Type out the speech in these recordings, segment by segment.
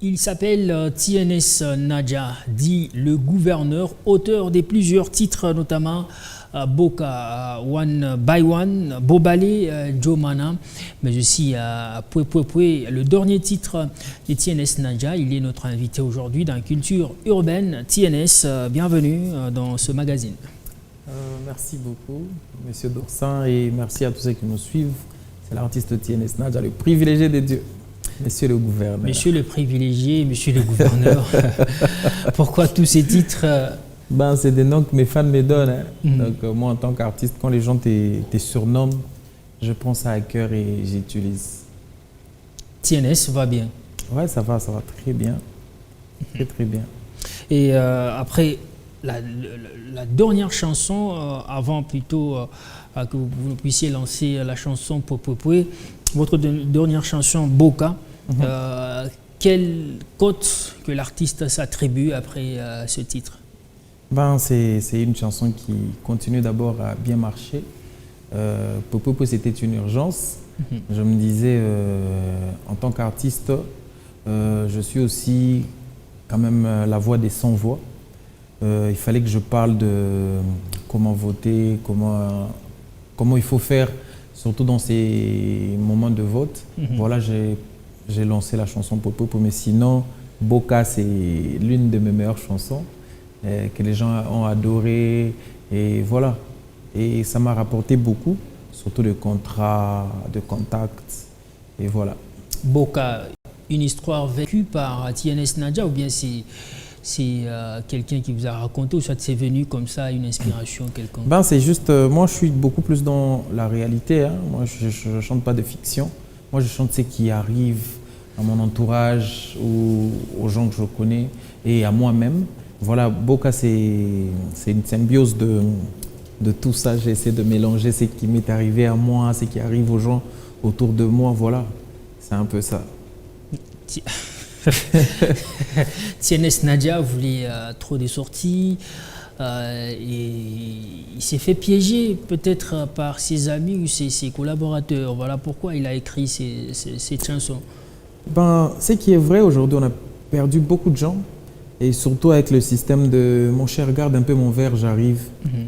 Il s'appelle TNS Naja, dit le gouverneur, auteur de plusieurs titres, notamment Boka, One by One, Bobale, Jomana, mais aussi Pwe Pwe Pwe, le dernier titre de TNS Naja. Il est notre invité aujourd'hui dans Culture Urbaine. TNS, bienvenue dans ce magazine. Merci beaucoup, Monsieur Dorsin, et merci à tous ceux qui nous suivent. C'est l'artiste TNS Naja, le privilégié de Dieu. Monsieur le gouverneur. Monsieur le privilégié, monsieur le gouverneur. Pourquoi tous ces titres C'est des noms que mes fans me donnent. Hein. Donc moi, en tant qu'artiste, quand les gens te surnomment, je prends ça à cœur et j'utilise. TNS va bien. Ouais, ça va très bien. Très bien. Et après, la dernière chanson, avant plutôt que vous puissiez lancer la chanson Pwe Pwe Pwe, votre dernière chanson Boka, quelle cote que l'artiste s'attribue après ce titre? C'est une chanson qui continue d'abord à bien marcher. Pwe Pwe Pwe, c'était une urgence. Je me disais, en tant qu'artiste, je suis aussi quand même la voix des sans-voix. Il fallait que je parle de comment voter, comment il faut faire, surtout dans ces moments de vote. Voilà, j'ai lancé la chanson Pwe Pwe Pwe, mais sinon, Boka, c'est l'une de mes meilleures chansons que les gens ont adoré. Et voilà, et ça m'a rapporté beaucoup, surtout de contrats, de contacts, et voilà. Boka, une histoire vécue par TNS Naja, ou bien c'est quelqu'un qui vous a raconté, ou soit c'est venu comme ça, une inspiration quelconque? C'est juste, moi je suis beaucoup plus dans la réalité. Hein. Moi je ne chante pas de fiction. Moi je chante ce qui arrive à mon entourage ou aux gens que je connais et à moi-même. Voilà, Boka, c'est une symbiose de tout ça. J'essaie de mélanger ce qui m'est arrivé à moi, ce qui arrive aux gens autour de moi. Voilà, c'est un peu ça. TNS Naja voulait trop de sorties et il s'est fait piéger peut-être par ses amis ou ses collaborateurs. Voilà pourquoi il a écrit cette chanson. Ce qui est vrai, aujourd'hui, on a perdu beaucoup de gens. Et surtout avec le système de « mon cher, garde un peu mon verre, j'arrive ».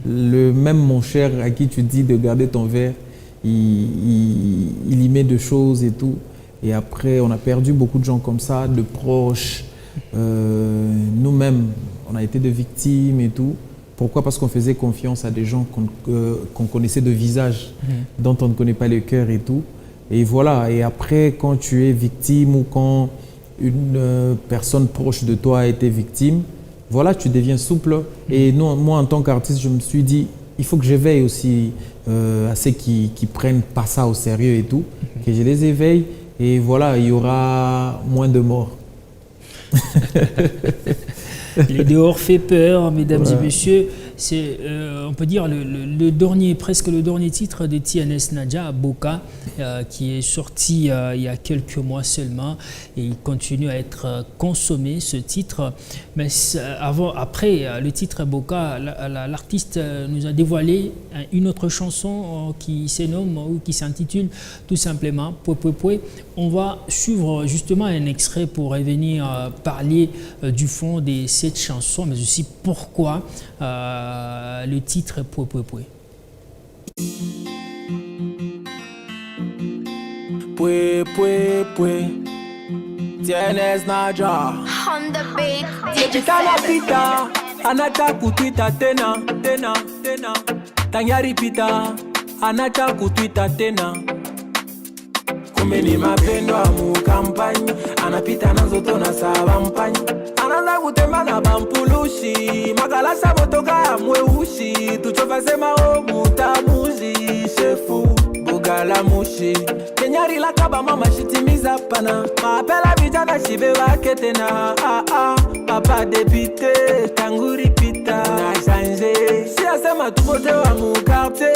Le même mon cher à qui tu dis de garder ton verre, il y met des choses et tout. Et après, on a perdu beaucoup de gens comme ça, de proches. Nous-mêmes, on a été des victimes et tout. Pourquoi? Parce qu'on faisait confiance à des gens qu'on connaissait de visage, dont on ne connaît pas le cœur et tout. Et voilà, et après, quand tu es victime ou quand une personne proche de toi a été victime, voilà, tu deviens souple. Et moi, en tant qu'artiste, je me suis dit, il faut que j'éveille aussi à ceux qui prennent pas ça au sérieux et tout, que je les éveille. Et voilà, il y aura moins de morts. Les dehors fait peur, mesdames et messieurs. C'est, on peut dire, presque le dernier titre de TNS Naja, Boka, qui est sorti il y a quelques mois seulement. Et il continue à être consommé, ce titre. Mais après le titre Boka, l'artiste nous a dévoilé une autre chanson qui se nomme ou qui s'intitule tout simplement Pwe Pwe Pwe. On va suivre justement un extrait pour revenir parler du fond de cette chanson, mais aussi pourquoi le titre Pwe Pwe Pwe. Pwe Pwe Pwe, TNS Naja. On the beat, Pita pita, anacha kutwita tena. Tanyari pita, anacha kutwita tena. Kumeni mapendo amu kampani, anapita nazo tona sawa mpani. Anaanza kutema na bampulushi, magalasa motoka ya mweushi. Tuchofa sema o mutamuzi, shefu bugala mushi. Kenyari la kaba mama shitimiza pana, mapela vijana shibe wake tena. Papa depite, tanguri pita na chanje. Si asema tupote wa mukarte,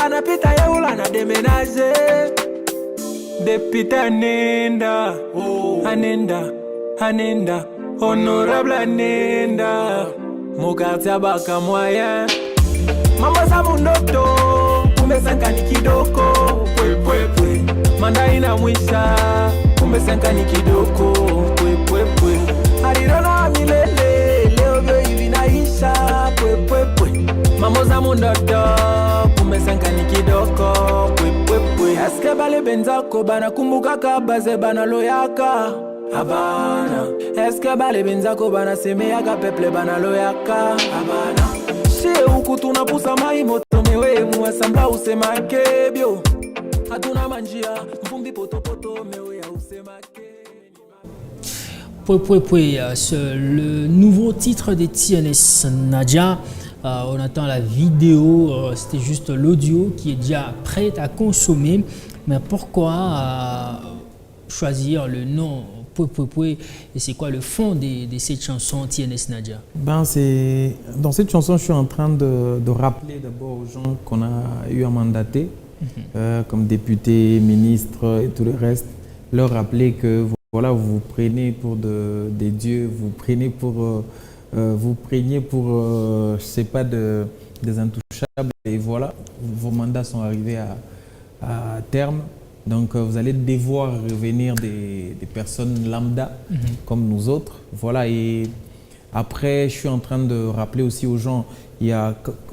anapita yeula na demenaje. Depite anenda, anenda, honorable anenda. Mukarte abaka moyen, mama za mundoto, umesanka ni kidoko. Pwe Pwe Pwe, manda ina mwisha, umesanka ni kidoko. Pwe Pwe Pwe. bale benzako bana kumbukaka baze bana loyaka abana eske bale benzako bana semeyaka peuple bana loyaka abana shie huku tunapusa mai moto mewe muasambla usemake bio hatuna manjia mvumbi potopoto mewe ya usemake. Le nouveau titre des TNS Nadia. On attend la vidéo, c'était juste l'audio qui est déjà prêt à consommer. Mais pourquoi choisir le nom Poué et c'est quoi le fond de cette chanson TNS Nadia? Dans cette chanson, je suis en train de rappeler d'abord aux gens qu'on a eu à mandater, comme députés, ministres et tout le reste, leur rappeler que voilà, vous vous prenez pour des dieux, vous prenez pour, je sais pas, des intouchables. Et voilà, vos mandats sont arrivés à terme. Donc, vous allez devoir revenir des personnes lambda comme nous autres. Voilà, et après, je suis en train de rappeler aussi aux gens,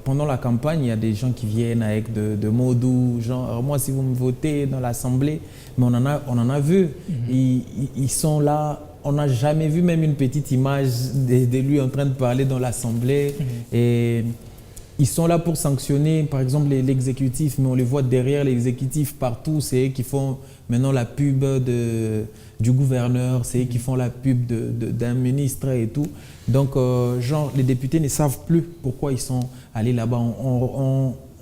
pendant la campagne, il y a des gens qui viennent avec de mots doux, genre, moi, si vous me votez dans l'Assemblée, mais on en a vu. Ils sont là. On n'a jamais vu même une petite image de lui en train de parler dans l'Assemblée. Et ils sont là pour sanctionner, par exemple, l'exécutif, mais on les voit derrière l'exécutif partout. C'est eux qui font maintenant la pub du gouverneur, c'est eux qui font la pub d'un ministre et tout. Donc, genre, les députés ne savent plus pourquoi ils sont allés là-bas.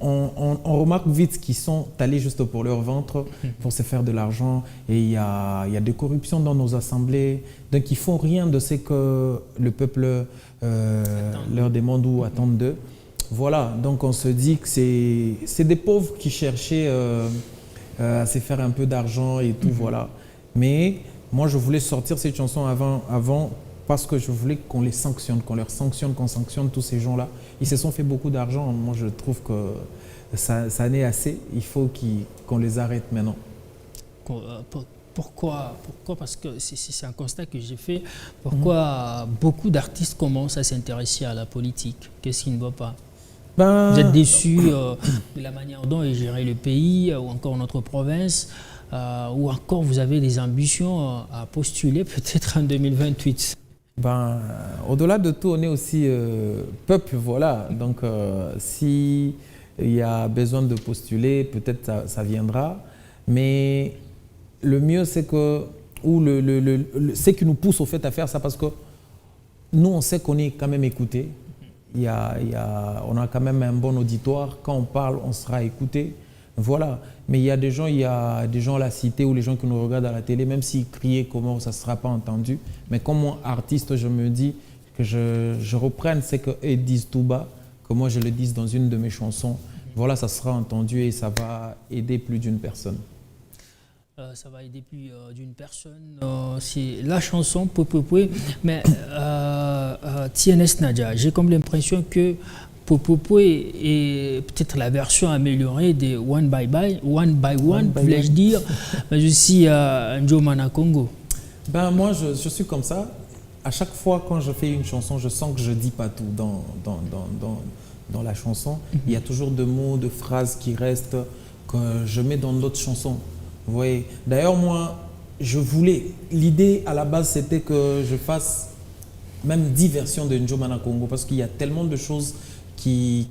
On remarque vite qu'ils sont allés juste pour leur ventre, pour se faire de l'argent. Et il y a des corruptions dans nos assemblées. Donc, ils ne font rien de ce que le peuple leur demande ou attend d'eux. Voilà, donc on se dit que c'est des pauvres qui cherchaient à se faire un peu d'argent et tout, voilà. Mais moi, je voulais sortir cette chanson avant parce que je voulais qu'on les sanctionne, qu'on sanctionne tous ces gens-là. Ils se sont fait beaucoup d'argent. Moi, je trouve que ça n'est assez. Il faut qu'on les arrête maintenant. Pourquoi? Parce que c'est un constat que j'ai fait. Pourquoi beaucoup d'artistes commencent à s'intéresser à la politique? Qu'est-ce qui ne va pas? Vous êtes déçu de la manière dont est géré le pays ou encore notre province ou encore vous avez des ambitions à postuler peut-être en 2028? Au-delà de tout, on est aussi peuple, voilà. Donc, s'il y a besoin de postuler, peut-être ça viendra. Mais le mieux, c'est que, ce qui nous pousse au fait à faire ça, parce que nous, on sait qu'on est quand même écouté. On a quand même un bon auditoire. Quand on parle, on sera écouté. Voilà. Mais il y a des gens à la cité ou les gens qui nous regardent à la télé, même s'ils criaient comment, ça ne sera pas entendu. Mais comme moi, artiste, je me dis que je reprenne ce qu'ils disent tout bas, que moi je le dise dans une de mes chansons. Voilà, ça sera entendu et ça va aider plus d'une personne. Ça va aider plus d'une personne. C'est la chanson Poué. Mais TNS Nadia, j'ai comme l'impression que Poué est peut-être la version améliorée de One by One, voulais-je dire. Je suis N'Djamena Congo. Moi, je suis comme ça. À chaque fois quand je fais une chanson, je sens que je ne dis pas tout dans la chanson. Il y a toujours des mots, des phrases qui restent que je mets dans d'autres chansons. Vous voyez. D'ailleurs, moi, l'idée à la base, c'était que je fasse même 10 versions de N'Djamena Congo parce qu'il y a tellement de choses qui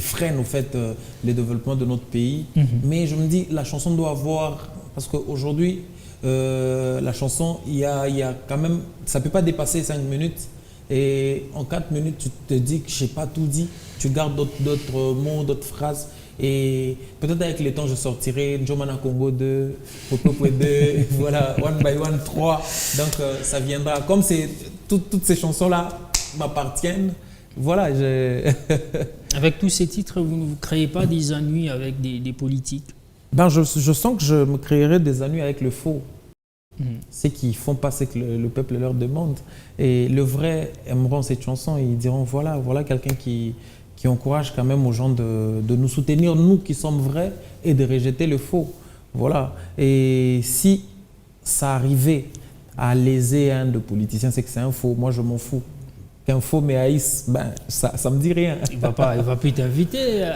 freinent au fait le développement de notre pays. Mais je me dis, la chanson doit avoir, parce qu'aujourd'hui, la chanson, il y a quand même, ça ne peut pas dépasser 5 minutes. Et en 4 minutes, tu te dis que je n'ai pas tout dit. Tu gardes d'autres mots, d'autres phrases. Et peut-être avec le temps, je sortirai N'Djamena Congo 2, Poué 2, voilà, One by One 3. Donc, ça viendra. Comme toutes ces chansons-là m'appartiennent, voilà. Avec tous ces titres, vous ne créez pas des ennuis avec des politiques? Je sens que je me créerai des ennuis avec le faux. Ceux qui ne font pas ce que le peuple leur demande. Et le vrai aimeront cette chanson et ils diront voilà quelqu'un qui encourage quand même aux gens de nous soutenir, nous qui sommes vrais, et de rejeter le faux. Voilà. Et si ça arrivait à léser un de politiciens, c'est que c'est un faux. Moi, je m'en fous. qu'un faux Méaïs, ben, ça ne me dit rien. Il va plus t'inviter.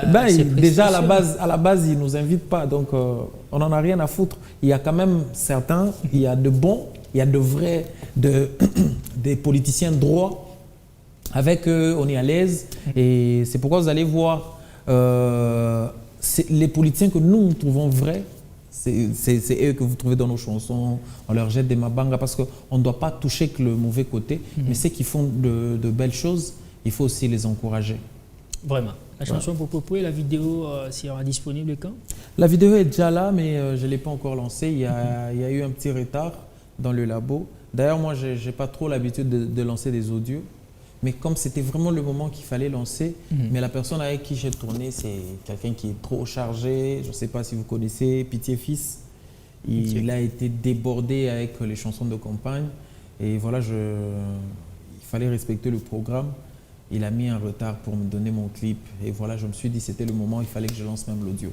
Déjà, à la base, il ne nous invite pas. Donc, on n'en a rien à foutre. Il y a quand même certains, il y a de bons, il y a de vrais, des politiciens droits. Avec eux, on est à l'aise. Et c'est pourquoi vous allez voir les politiciens que nous trouvons vrais. C'est eux que vous trouvez dans nos chansons. On leur jette des mabangas parce qu'on ne doit pas toucher que le mauvais côté. Mais ceux qui font de belles choses, il faut aussi les encourager. Vraiment. La chanson Popopoué, la vidéo sera disponible quand? La vidéo est déjà là, mais je ne l'ai pas encore lancée. Il y a eu un petit retard dans le labo. D'ailleurs, moi, je n'ai pas trop l'habitude de lancer des audios. Mais comme c'était vraiment le moment qu'il fallait lancer, mais la personne avec qui j'ai tourné, c'est quelqu'un qui est trop chargé. Je ne sais pas si vous connaissez Pitié Fils. Il a été débordé avec les chansons de campagne. Et voilà, il fallait respecter le programme. Il a mis un retard pour me donner mon clip. Et voilà, je me suis dit que c'était le moment, il fallait que je lance même l'audio.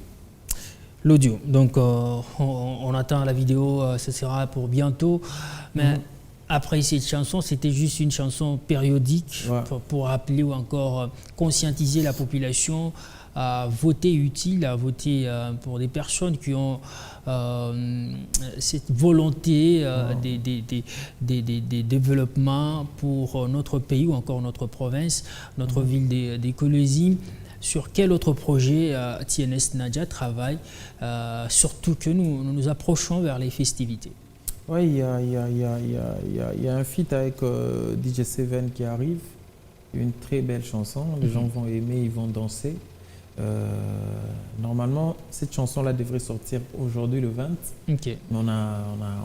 L'audio. Donc, on attend la vidéo, ce sera pour bientôt. Mais après cette chanson, c'était juste une chanson périodique pour rappeler ou encore conscientiser la population à voter utile, à voter pour des personnes qui ont cette volonté des développements pour notre pays ou encore notre province, notre ville des Colosi. Sur quel autre projet TNS Nadia travaille, surtout que nous nous approchons vers les festivités? Oui, il y a un feat avec DJ Seven qui arrive, une très belle chanson, les gens vont aimer, ils vont danser. Normalement, cette chanson-là devrait sortir aujourd'hui le 20, mais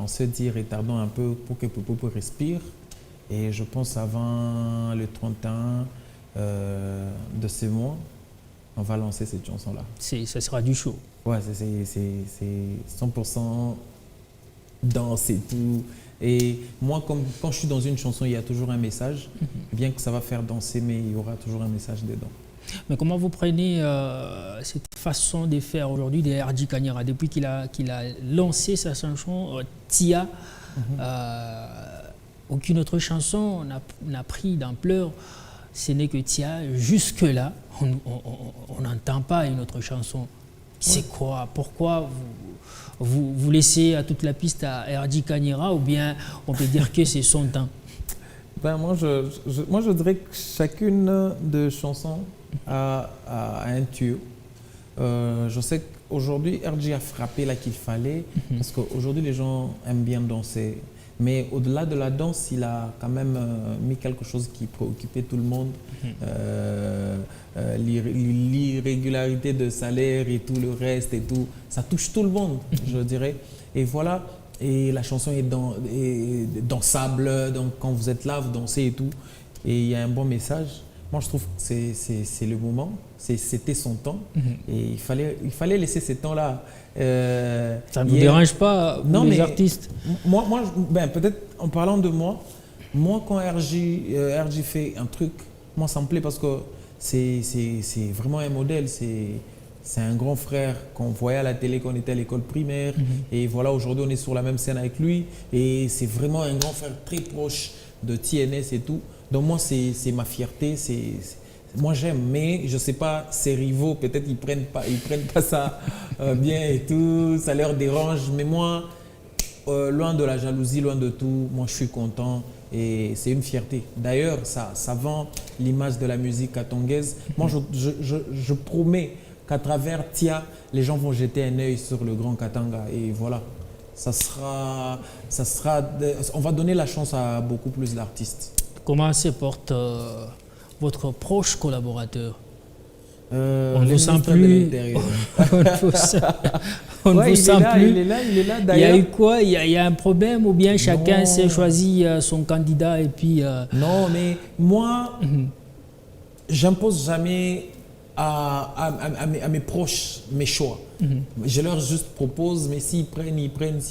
on se dit retardons un peu pour que Popo respire, et je pense avant le 31 de ce mois, on va lancer cette chanson-là. Ça sera du show. Ouais, c'est 100% danse et tout. Et moi, quand je suis dans une chanson, il y a toujours un message. Bien que ça va faire danser, mais il y aura toujours un message dedans. Mais comment vous prenez cette façon de faire aujourd'hui de RJ Kanyera depuis qu'il a lancé sa chanson Tia, aucune autre chanson n'a pris d'ampleur. Ce n'est que Tia. Jusque-là, on n'entend pas une autre chanson. C'est quoi? Pourquoi vous laissez à toute la piste à RJ Kanyera, ou bien on peut dire que c'est son temps? Ben moi, je dirais que chacune des chansons a un tuyau. Je sais qu'aujourd'hui, RJ a frappé là qu'il fallait, parce qu'aujourd'hui, les gens aiment bien danser. Mais au-delà de la danse, il a quand même mis quelque chose qui préoccupait tout le monde. L'irrégularité de salaire et tout le reste et tout, ça touche tout le monde, je dirais. Et voilà, et la chanson est dansable, donc quand vous êtes là, vous dansez et tout. Et il y a un bon message. Moi, je trouve que c'est le moment, c'était son temps. Et il fallait laisser ce temps-là. Ça ne vous dérange pas, les artistes? Moi, peut-être en parlant de moi, quand RJ fait un truc, moi, ça me plaît parce que c'est vraiment un modèle. C'est un grand frère qu'on voyait à la télé quand on était à l'école primaire. Et voilà, aujourd'hui, on est sur la même scène avec lui. Et c'est vraiment un grand frère très proche de TNS et tout. Donc moi, c'est ma fierté. Moi, j'aime, mais je ne sais pas, ses rivaux, peut-être ils prennent pas ça bien et tout. Ça leur dérange. Mais moi, loin de la jalousie, loin de tout, moi, je suis content. Et c'est une fierté. D'ailleurs, ça vend l'image de la musique katongaise. Moi, je promets qu'à travers Tia, les gens vont jeter un œil sur le Grand Katanga. Et voilà, on va donner la chance à beaucoup plus d'artistes. Comment se porte votre proche collaborateur? On ne vous sent plus. On ne vous sent plus. Il est là. Il y a eu quoi? Il y a un problème, ou bien chacun s'est choisi son candidat et puis. Non, mais moi, j'impose jamais à mes proches mes choix. Je leur juste propose, mais s'ils prennent, ils prennent.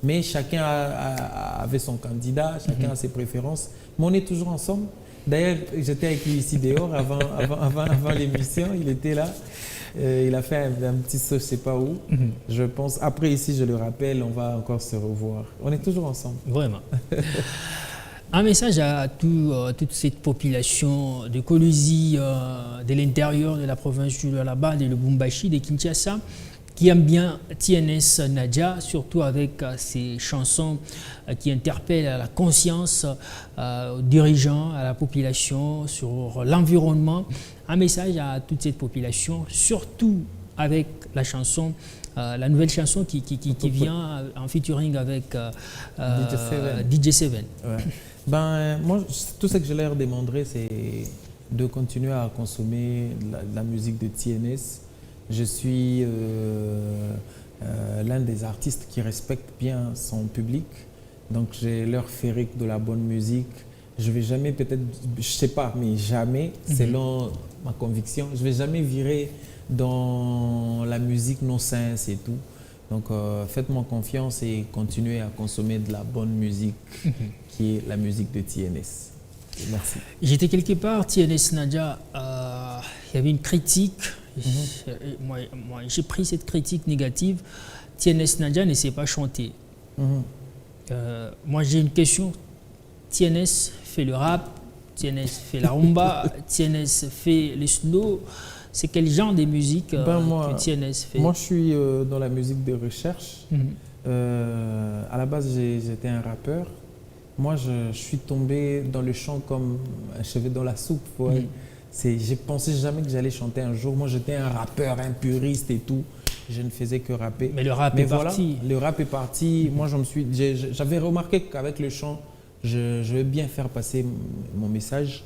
Mais chacun avait son candidat, chacun a ses préférences. Mais on est toujours ensemble. D'ailleurs, j'étais avec lui ici dehors avant l'émission, il était là. Il a fait un petit saut, je ne sais pas où. Je pense, après ici, je le rappelle, on va encore se revoir. On est toujours ensemble. Vraiment. Un message à toute cette population de Kolwezi, de l'intérieur de la province du Lualaba, de Lubumbashi, de Kinshasa, qui aime bien TNS Nadia, surtout avec ses chansons qui interpellent la conscience aux dirigeants, à la population, sur l'environnement. Un message à toute cette population, surtout avec la chanson, la nouvelle chanson qui vient en featuring avec DJ7. Ouais. Moi, tout ce que je leur demanderais, c'est de continuer à consommer la musique de TNS. Je suis l'un des artistes qui respecte bien son public. Donc, je leur ferai de la bonne musique. Je vais jamais, peut-être, je sais pas, mais jamais, selon ma conviction, je vais jamais virer dans la musique non-sens et tout. Donc, faites-moi confiance et continuez à consommer de la bonne musique qui est la musique de TNS. Merci. J'étais quelque part, TNS Nadia, il y avait une critique. Moi, j'ai pris cette critique négative. TNS Nadia ne sait pas chanter. Moi, j'ai une question. TNS fait le rap, TNS fait la rumba, TNS fait le slow. C'est quel genre de musique que TNS fait? Moi, je suis dans la musique de recherche. À la base, j'étais un rappeur. Moi, je suis tombé dans le chant comme un cheveu dans la soupe. Ouais. Je pensais jamais que j'allais chanter un jour. Moi, j'étais un rappeur, un puriste et tout. Je ne faisais que rapper. Mais le rap est parti. Le rap est parti. Moi, j'avais remarqué qu'avec le chant, je vais bien faire passer mon message.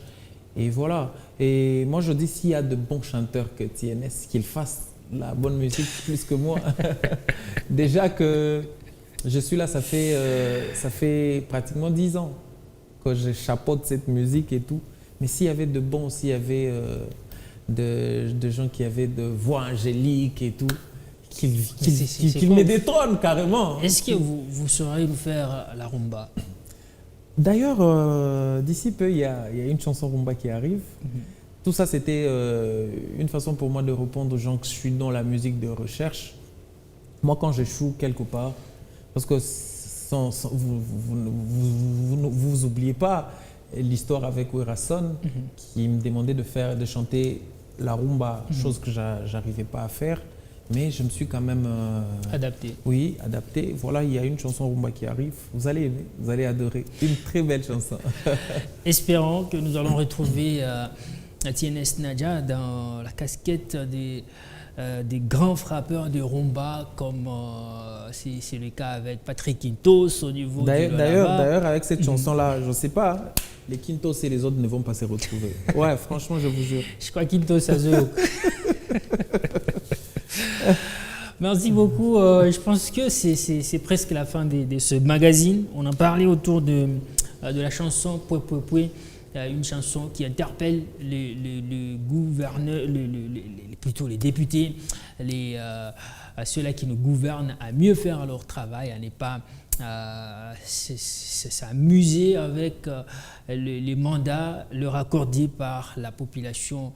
Et voilà. Et moi, je dis, s'il y a de bons chanteurs que TNS, qu'ils fassent la bonne musique plus que moi. Déjà que je suis là, ça fait pratiquement 10 ans que je chapeaute cette musique et tout. Mais s'il y avait de bons, s'il y avait de gens qui avaient de voix angéliques et tout, qu'ils me détrônent carrément. Est-ce que vous saurez nous faire la rumba? D'ailleurs, d'ici peu, il y a une chanson rumba qui arrive. Tout ça, c'était une façon pour moi de répondre aux gens que je suis dans la musique de recherche. Moi, quand j'échoue quelque part, parce que vous oubliez pas l'histoire avec Werason, qui me demandait de chanter la rumba, chose que j'arrivais pas à faire. Mais je me suis quand même adapté. Oui, adapté. Voilà, il y a une chanson rumba qui arrive. Vous allez aimer, vous allez adorer. Une très belle chanson. Espérons que nous allons retrouver TNS Nadia dans la casquette des grands frappeurs de rumba, comme c'est le cas avec Patrick Quintos au niveau du D'ailleurs, avec cette chanson-là, je ne sais pas, les Quintos et les autres ne vont pas se retrouver. Ouais, franchement, je vous jure. Je crois Quintos a joué. Merci beaucoup. Je pense que c'est presque la fin de ce magazine. On a parlé autour de la chanson Poué Poué Poué, une chanson qui interpelle les gouverneurs, plutôt les députés, ceux-là qui nous gouvernent à mieux faire leur travail, à ne pas s'amuser avec les mandats leur accordés par la population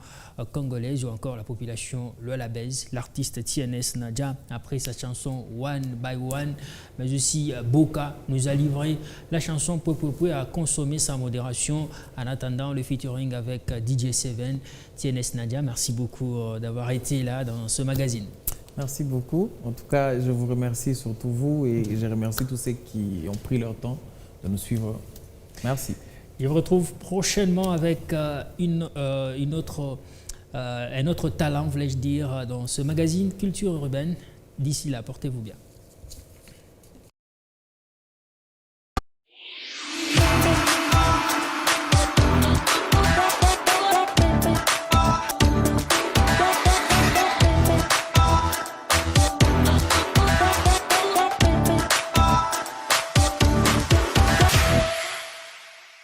congolaise ou encore la population lualabaise. L'artiste TNS Nadia, après sa chanson One by One, mais aussi Boka, nous a livré la chanson Poué Poué Poué à consommer sans modération en attendant le featuring avec DJ7. TNS Nadia, merci beaucoup d'avoir été là dans ce magazine. Merci beaucoup. En tout cas, je vous remercie surtout vous et je remercie tous ceux qui ont pris leur temps de nous suivre. Merci. Je vous retrouve prochainement avec un autre talent, voulais-je dire, dans ce magazine Culture Urbaine. D'ici là, portez-vous bien.